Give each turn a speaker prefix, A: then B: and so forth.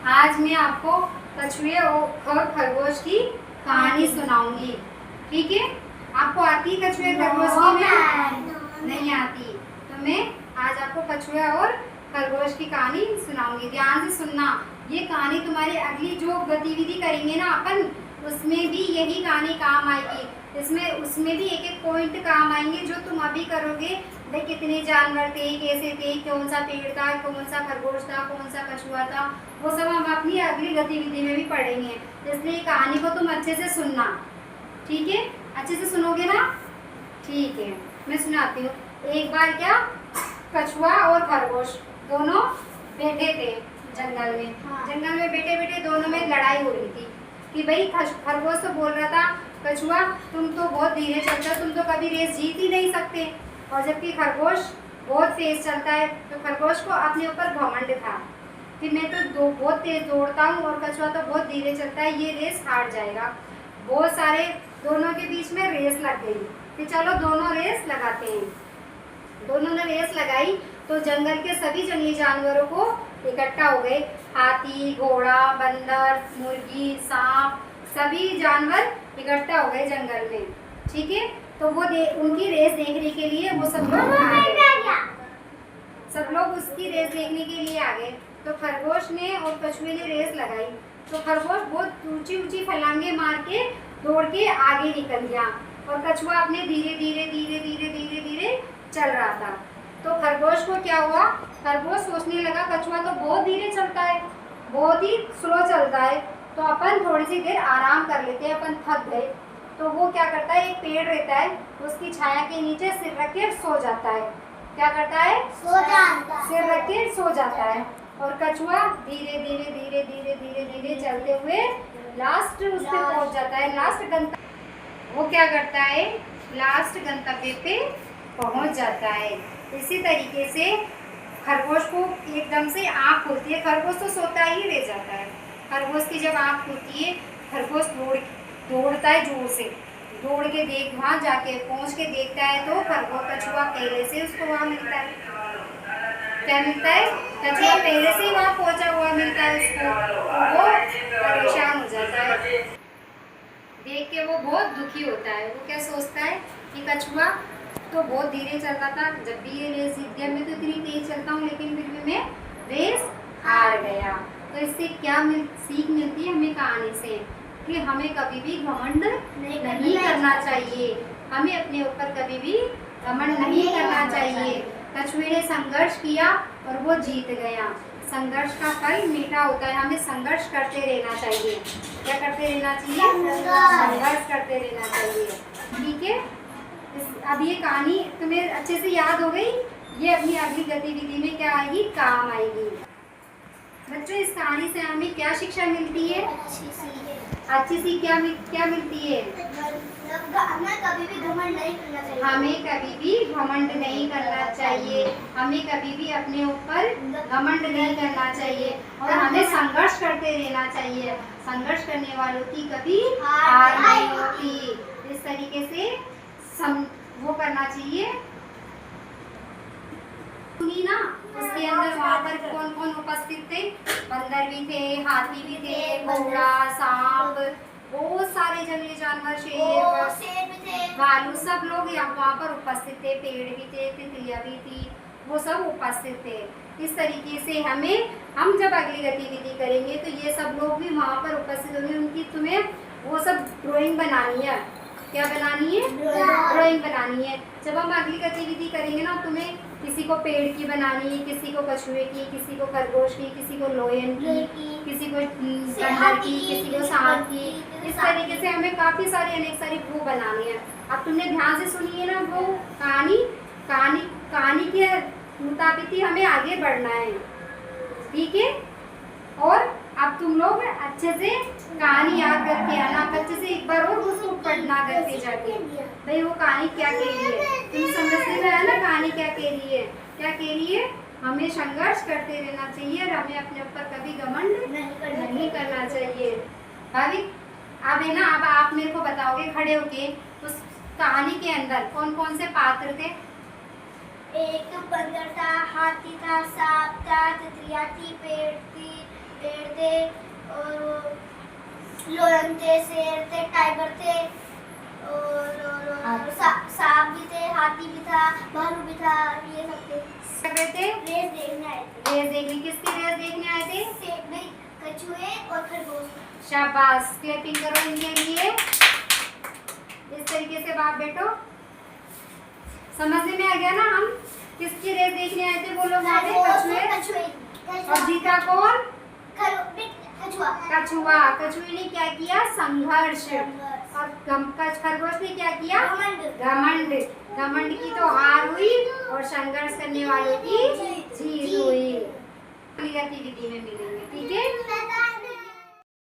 A: आज मैं आपको कछुए और खरगोश की कहानी सुनाऊंगी। ठीक है, आपको आती है कछुए खरगोश की? में नहीं आती, तो मैं आज आपको कछुए और खरगोश की कहानी सुनाऊंगी। ध्यान से सुनना, ये कहानी तुम्हारी अगली जो गतिविधि करेंगे ना अपन, उसमें भी यही कहानी काम आएगी। उसमें भी एक एक पॉइंट काम आएंगे जो तुम अभी करोगे। भाई कितने जानवर थे, कैसे थे, कौन सा पेड़ था, कौन सा खरगोश था, कौन सा कछुआ था, वो सब हम अपनी अगली गतिविधि में भी पढ़ेंगे। इसलिए कहानी को तुम अच्छे से सुनना। ठीक है, अच्छे से सुनोगे ना? ठीक है, मैं सुनाती हूँ। एक बार क्या, कछुआ और खरगोश दोनों बैठे थे जंगल में। जंगल में बैठे बैठे दोनों में लड़ाई हो रही थी कि भाई खरगोश तो बोल रहा था, कछुआ तुम तो बहुत धीरे चलता, तुम तो कभी रेस जीत ही नहीं सकते। और जबकि खरगोश बहुत तेज चलता है, तो खरगोश को अपने ऊपर घमंड था कि मैं तो बहुत तेज दौड़ता हूँ और कछुआ तो बहुत धीरे चलता है, ये रेस हार जाएगा। बहुत सारे दोनों के बीच में रेस लग गई कि चलो दोनों रेस लगाते हैं। दोनों ने रेस लगाई तो जंगल के सभी जंगली जानवरों को इकट्ठा हो गए। हाथी, घोड़ा, बंदर, मुर्गी, सांप, सभी जानवर इकट्ठा हो गए जंगल में। ठीक है, तो वो उनकी रेस देखने के लिए वो सब लोग आ गए। सब लोग उसकी रेस देखने के लिए आ गए। तो खरगोश ने और कछुए ने रेस लगाई। तो खरगोश बहुत ऊंची ऊंची फलांगे मार के दौड़ के आगे निकल गया और कछुआ अपने धीरे धीरे धीरे धीरे धीरे धीरे चल रहा था। तो खरगोश को क्या हुआ, खरगोश सोचने लगा कछुआ तो बहुत धीरे चलता है, बहुत ही स्लो चलता है, तो अपन थोड़ी सी देर आराम कर लेते हैं, अपन थक गए। तो वो क्या करता है, एक पेड़ रहता है, उसकी छाया के नीचे सिर रख के सो जाता है। क्या करता है?
B: सो जाता है।
A: सिर रख के सो जाता है। और कछुआ धीरे धीरे धीरे धीरे धीरे धीरे चलते हुए लास्ट उस पे पहुंच जाता है। लास्ट गंतव्य वो क्या करता है, लास्ट गंतव्य पे पहुंच जाता है। इसी तरीके से खरगोश को एकदम से आँख खुलती है। खरगोश तो सोता ही रह जाता है। खरगोश की जब आँख खुलती है, खरगोश दौड़ता है जोर से, दौड़ के वहाँ जाके पहुँच के देखता है तो खरगोश कछुआ पहले से उसको वहाँ मिलता है। क्या मिलता है? कछुआ पहले से वहाँ पहुँचा हुआ मिलता है उसको। तो वो परेशान हो जाता है, देख के वो बहुत दुखी होता है। वो क्या सोचता है कि कछुआ तो बहुत धीरे चलता था, जब भी ये रेस जीत गया, मैं तो इतनी तेज चलता हूँ लेकिन फिर भी मैं रेस हार गया। तो इससे क्या सीख मिलती है हमें कहानी से कि हमें कभी भी घमंड नहीं करना चाहिए। हमें अपने ऊपर कभी भी घमंड नहीं करना चाहिए। कछुए ने संघर्ष किया और वो जीत गया। संघर्ष का फल मीठा होता है। हमें संघर्ष करते रहना चाहिए। क्या करते रहना चाहिए? संघर्ष करते रहना चाहिए। ठीक है, अब ये कहानी तुम्हें अच्छे से याद हो गई। ये अपनी अगली गतिविधि में क्या आएगी, काम आएगी। बच्चों, इस कहानी से हमें क्या शिक्षा मिलती है? अच्छी सी क्या मिलती है?
B: हमें कभी भी घमंड नहीं करना चाहिए।
A: हमें कभी भी घमंड नहीं करना चाहिए। हमें कभी भी अपने ऊपर घमंड नहीं करना चाहिए और हमें संघर्ष करते रहना चाहिए। संघर्ष करने वालों की कभी हार नहीं होती। इस तरीके से वो करना चाहिए। सुनी ना, उसके अंदर वहाँ पर कौन कौन उपस्थित थे? बंदर भी थे, हाथी भी थे, घोड़ा, सांप, बहुत सारे जंगली जानवर, शेर भी थे, भालू, सब लोग वहाँ पर उपस्थित थे। पेड़ भी थे, तितलियाँ भी थी, वो सब उपस्थित थे। इस तरीके से हम जब अगली गतिविधि करेंगे तो ये सब लोग भी वहाँ पर उपस्थित होंगे। उनकी तुम्हें वो सब ड्राइंग बनानी है। क्या बनानी है? ड्राइंग बनानी है। जब हम अगली गतिविधि करेंगे ना, तुम्हें किसी को पेड़ की बनानी है, किसी को कछुए की, किसी को खरगोश की, किसी को लोयन की, किसी को बंदर की, किसी को सांप की। इस तरीके से हमें काफ़ी सारी अनेक सारी वो बनानी है। अब तुमने ध्यान से सुनी है ना वो कहानी के मुताबिक ही हमें आगे बढ़ना है। ठीक है, और अब तुम लोग अच्छे से कहानी याद करके आना। अच्छे से एक बार और उसको पढ़ना करके जाके, भाई वो कहानी क्या कह रही है। तुम समझते में आया ना कहानी क्या कह रही है? क्या कह रही है? हमें संघर्ष करते रहना चाहिए और हमें अपने ऊपर कभी घमंड नहीं करना चाहिए। भाभी, अब है ना, अब आप मेरे को बताओगे खड़े होके उस कहानी के अंदर कौन कौन से पात्र थे?
B: एक बंदर था, हाथी था, सांप था, तितलियाँ थी, पेड़ थी, पेड़ थे और लोरन थे, शेर थे, टाइगर थे और सांप भी थे, हाथी भी था, भालू भी था, ये सब थे।
A: कर रहे थे
B: रेस देखने आए थे।
A: रेस देखने, किसकी रेस देखने आए थे?
B: सेब में कछुए और खरगोश।
A: शाबाश, क्लैपिंग करो इनके लिए। इस तरीके से बाप बेटो समझने में आ गया ना? हम किसकी रेस देखने आए थे? बोलो कछुए। और जीता कौन?
B: कछुआ।
A: कछुए ने क्या किया? संघर्ष। और खरगोश ने क्या किया? घमंड। घमंड की तो हार हुई और संघर्ष करने वालों की जीत हुई। अगली गतिविधि में मिलेंगे, ठीक है?